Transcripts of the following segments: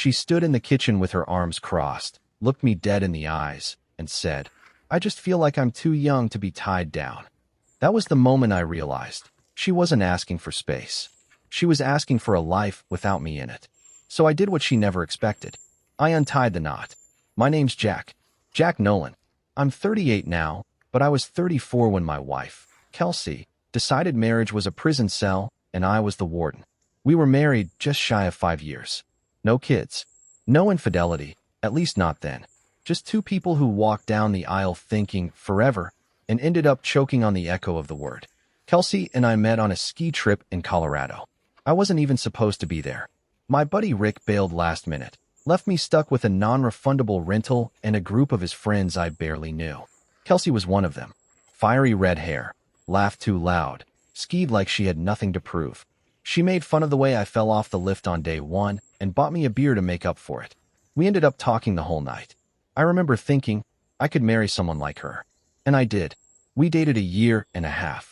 She stood in the kitchen with her arms crossed, looked me dead in the eyes, and said, "I just feel like I'm too young to be tied down." That was the moment I realized she wasn't asking for space. She was asking for a life without me in it. So I did what she never expected. I untied the knot. My name's Jack. Jack Nolan. I'm 38 now, but I was 34 when my wife, Kelsey, decided marriage was a prison cell and I was the warden. We were married just shy of 5 years. No kids. No infidelity, at least not then. Just two people who walked down the aisle thinking forever and ended up choking on the echo of the word. Kelsey and I met on a ski trip in Colorado. I wasn't even supposed to be there. My buddy Rick bailed last minute, left me stuck with a non-refundable rental and a group of his friends I barely knew. Kelsey was one of them. Fiery red hair, laughed too loud, skied like she had nothing to prove. She made fun of the way I fell off the lift on day one and bought me a beer to make up for it. We ended up talking the whole night. I remember thinking I could marry someone like her. And I did. We dated 1.5 years.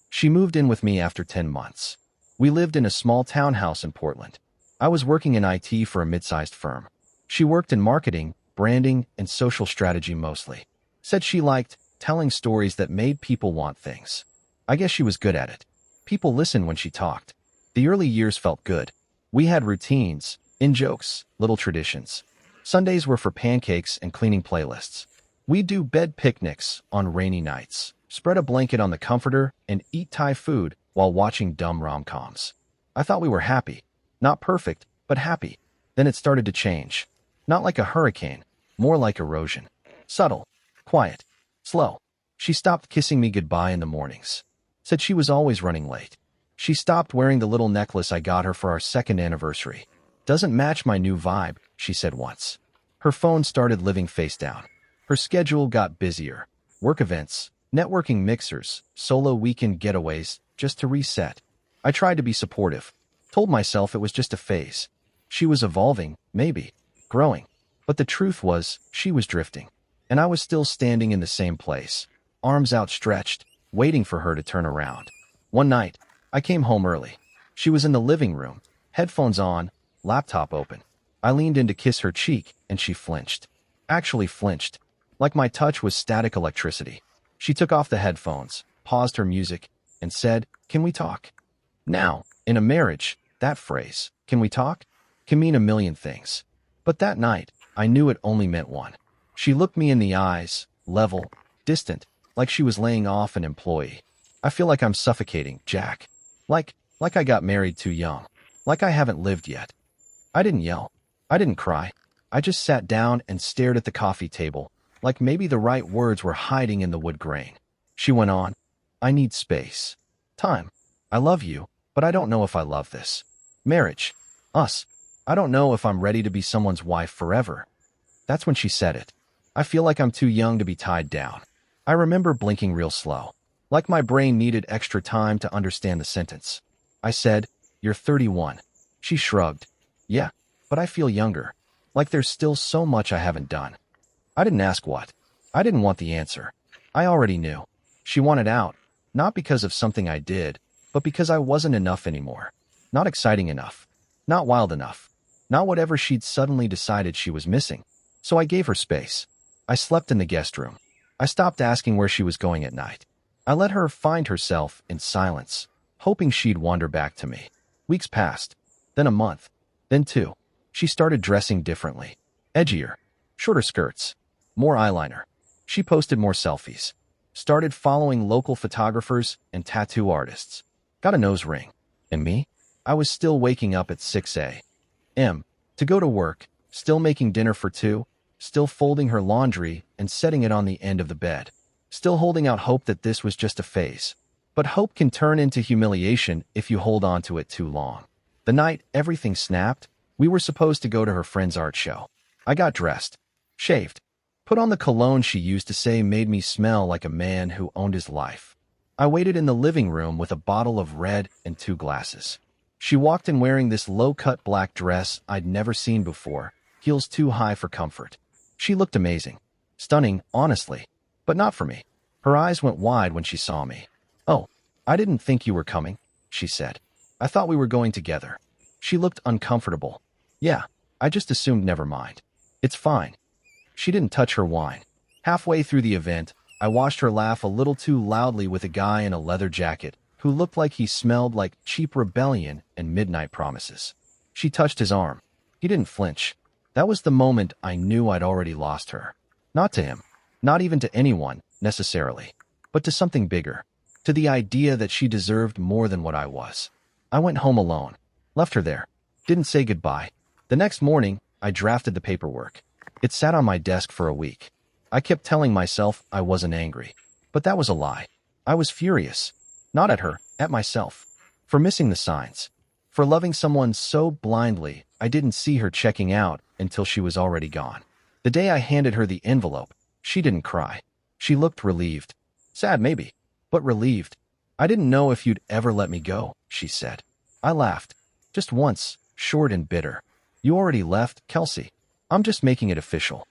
She moved in with me after 10 months. We lived in a small townhouse in Portland. I was working in IT for a mid-sized firm. She worked in marketing, branding, and social strategy mostly. Said she liked telling stories that made people want things. I guess she was good at it. People listened when she talked. The early years felt good. We had routines, in-jokes, little traditions. Sundays were for pancakes and cleaning playlists. We'd do bed picnics on rainy nights, spread a blanket on the comforter, and eat Thai food while watching dumb rom-coms. I thought we were happy. Not perfect, but happy. Then it started to change. Not like a hurricane, more like erosion. Subtle, quiet, slow. She stopped kissing me goodbye in the mornings. Said she was always running late. She stopped wearing the little necklace I got her for our 2nd anniversary. "Doesn't match my new vibe," she said once. Her phone started living face down. Her schedule got busier. Work events, networking mixers, solo weekend getaways, just to reset. I tried to be supportive. Told myself it was just a phase. She was evolving, maybe, growing. But the truth was, she was drifting. And I was still standing in the same place, arms outstretched, waiting for her to turn around. One night, I came home early. She was in the living room, headphones on, laptop open. I leaned in to kiss her cheek, and she flinched. Actually flinched, like my touch was static electricity. She took off the headphones, paused her music, and said, "Can we talk?" Now, in a marriage, that phrase, "can we talk?" can mean a million things. But that night, I knew it only meant one. She looked me in the eyes, level, distant, like she was laying off an employee. "I feel like I'm suffocating, Jack. Like I got married too young. Like I haven't lived yet." I didn't yell. I didn't cry. I just sat down and stared at the coffee table, like maybe the right words were hiding in the wood grain. She went on, "I need space. Time. I love you, but I don't know if I love this. Marriage. Us. I don't know if I'm ready to be someone's wife forever." That's when she said it. "I feel like I'm too young to be tied down." I remember blinking real slow, like my brain needed extra time to understand the sentence. I said, "You're 31. She shrugged. "Yeah, but I feel younger. Like there's still so much I haven't done." I didn't ask what. I didn't want the answer. I already knew. She wanted out, not because of something I did, but because I wasn't enough anymore. Not exciting enough. Not wild enough. Not whatever she'd suddenly decided she was missing. So I gave her space. I slept in the guest room. I stopped asking where she was going at night. I let her find herself in silence, hoping she'd wander back to me. Weeks passed. Then a month. Then 2. She started dressing differently. Edgier. Shorter skirts. More eyeliner. She posted more selfies. Started following local photographers and tattoo artists. Got a nose ring. And me? I was still waking up at 6 a.m. to go to work, still making dinner for 2, still folding her laundry and setting it on the end of the bed. Still holding out hope that this was just a phase. But hope can turn into humiliation if you hold on to it too long. The night everything snapped, we were supposed to go to her friend's art show. I got dressed, shaved, put on the cologne she used to say made me smell like a man who owned his life. I waited in the living room with a bottle of red and 2 glasses. She walked in wearing this low-cut black dress I'd never seen before, heels too high for comfort. She looked amazing. Stunning, honestly. But not for me. Her eyes went wide when she saw me. "Oh, I didn't think you were coming," she said. "I thought we were going together." She looked uncomfortable. "Yeah, I just assumed never mind. It's fine. She didn't touch her wine. Halfway through the event, I watched her laugh a little too loudly with a guy in a leather jacket who looked like he smelled like cheap rebellion and midnight promises. She touched his arm. He didn't flinch. That was the moment I knew I'd already lost her. Not to him, not even to anyone, necessarily, but to something bigger, to the idea that she deserved more than what I was. I went home alone, left her there, didn't say goodbye. The next morning, I drafted the paperwork. It sat on my desk for a week. I kept telling myself I wasn't angry, but that was a lie. I was furious. Not at her, at myself. For missing the signs. For loving someone so blindly, I didn't see her checking out until she was already gone. The day I handed her the envelope, she didn't cry. She looked relieved. Sad maybe, but relieved. I didn't know if you'd ever let me go, she said. I laughed. Just once, short and bitter. You already left, Kelsey. I'm just making it official.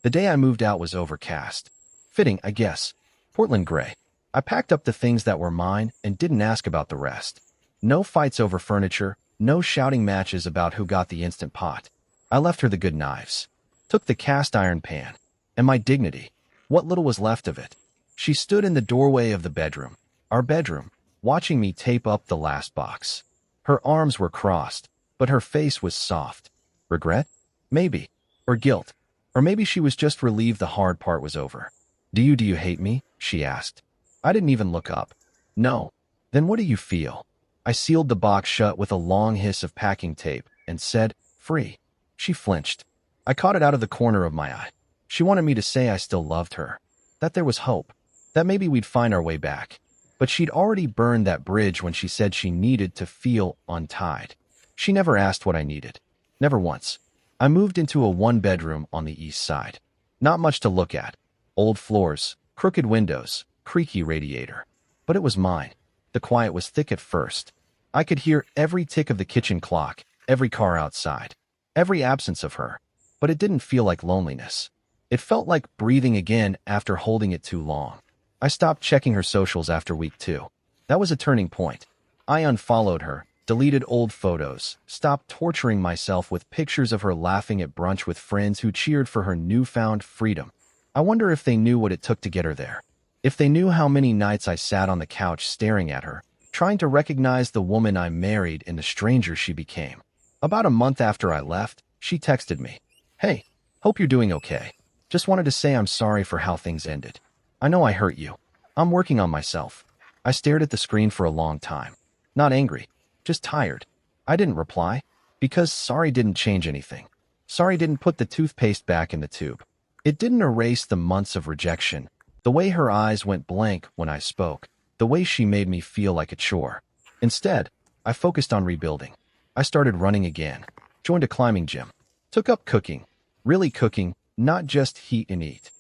The day I moved out was overcast. Fitting, I guess. Portland gray. I packed up the things that were mine and didn't ask about the rest. No fights over furniture, no shouting matches about who got the Instant Pot. I left her the good knives. Took the cast iron pan. And my dignity. What little was left of it. She stood in the doorway of the bedroom, our bedroom, watching me tape up the last box. Her arms were crossed, but her face was soft. Regret? Maybe. Or guilt. Or maybe she was just relieved the hard part was over. Do you hate me? She asked. I didn't even look up. No. Then what do you feel? I sealed the box shut with a long hiss of packing tape and said, free. She flinched. I caught it out of the corner of my eye. She wanted me to say I still loved her. That there was hope. That maybe we'd find our way back. But she'd already burned that bridge when she said she needed to feel untied. She never asked what I needed. Never once. I moved into a one-bedroom on the east side. Not much to look at. Old floors, crooked windows, creaky radiator. But it was mine. The quiet was thick at first. I could hear every tick of the kitchen clock, every car outside, every absence of her. But it didn't feel like loneliness. It felt like breathing again after holding it too long. I stopped checking her socials after week 2. That was a turning point. I unfollowed her, deleted old photos, stopped torturing myself with pictures of her laughing at brunch with friends who cheered for her newfound freedom. I wonder if they knew what it took to get her there. If they knew how many nights I sat on the couch staring at her, trying to recognize the woman I married in the stranger she became. About a month after I left, she texted me. Hey, hope you're doing okay. Just wanted to say I'm sorry for how things ended. I know I hurt you. I'm working on myself. I stared at the screen for a long time. Not angry, just tired. I didn't reply, because sorry didn't change anything. Sorry didn't put the toothpaste back in the tube. It didn't erase the months of rejection, the way her eyes went blank when I spoke, the way she made me feel like a chore. Instead, I focused on rebuilding. I started running again, joined a climbing gym, took up cooking, really cooking, not just heat and eat.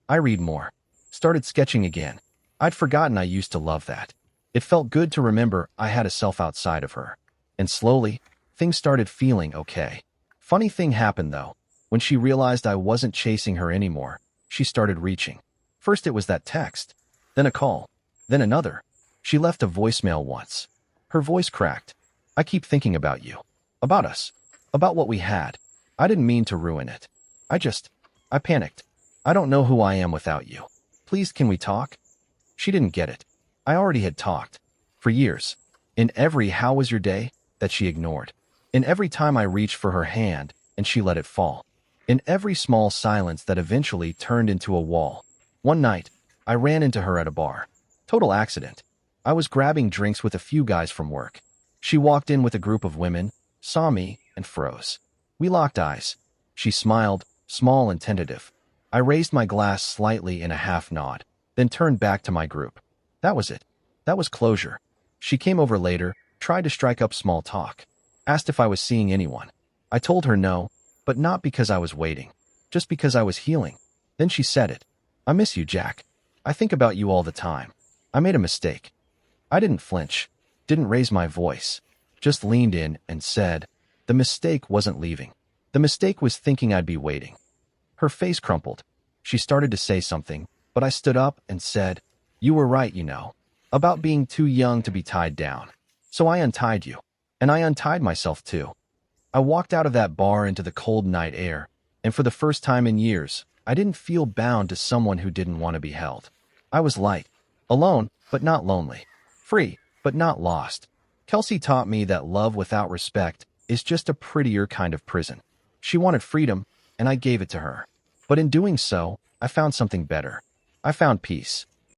I read more, started sketching again. I'd forgotten I used to love that. It felt good to remember I had a self outside of her. And slowly, things started feeling okay. Funny thing happened though. When she realized I wasn't chasing her anymore, she started reaching. First it was that text, then a call, then another. She left a voicemail once. Her voice cracked. I keep thinking about you. About us. About what we had. I didn't mean to ruin it. I panicked. I don't know who I am without you. Please, can we talk? She didn't get it. I already had talked. For years. In every "how was your day?" that she ignored. In every time I reached for her hand and she let it fall. In every small silence that eventually turned into a wall. One night, I ran into her at a bar. Total accident. I was grabbing drinks with a few guys from work. She walked in with a group of women, saw me, and froze. We locked eyes. She smiled, small and tentative. I raised my glass slightly in a half nod, then turned back to my group. That was it. That was closure. She came over later, tried to strike up small talk. Asked if I was seeing anyone. I told her no, but not because I was waiting. Just because I was healing. Then she said it. I miss you, Jack. I think about you all the time. I made a mistake. I didn't flinch. Didn't raise my voice. Just leaned in and said, the mistake wasn't leaving. The mistake was thinking I'd be waiting. Her face crumpled. She started to say something, but I stood up and said, you were right, you know, about being too young to be tied down. So I untied you. And I untied myself too. I walked out of that bar into the cold night air, and for the first time in years, I didn't feel bound to someone who didn't want to be held. I was light, alone, but not lonely, free, but not lost. Kelsey taught me that love without respect is just a prettier kind of prison. She wanted freedom, and I gave it to her. But in doing so, I found something better. I found peace.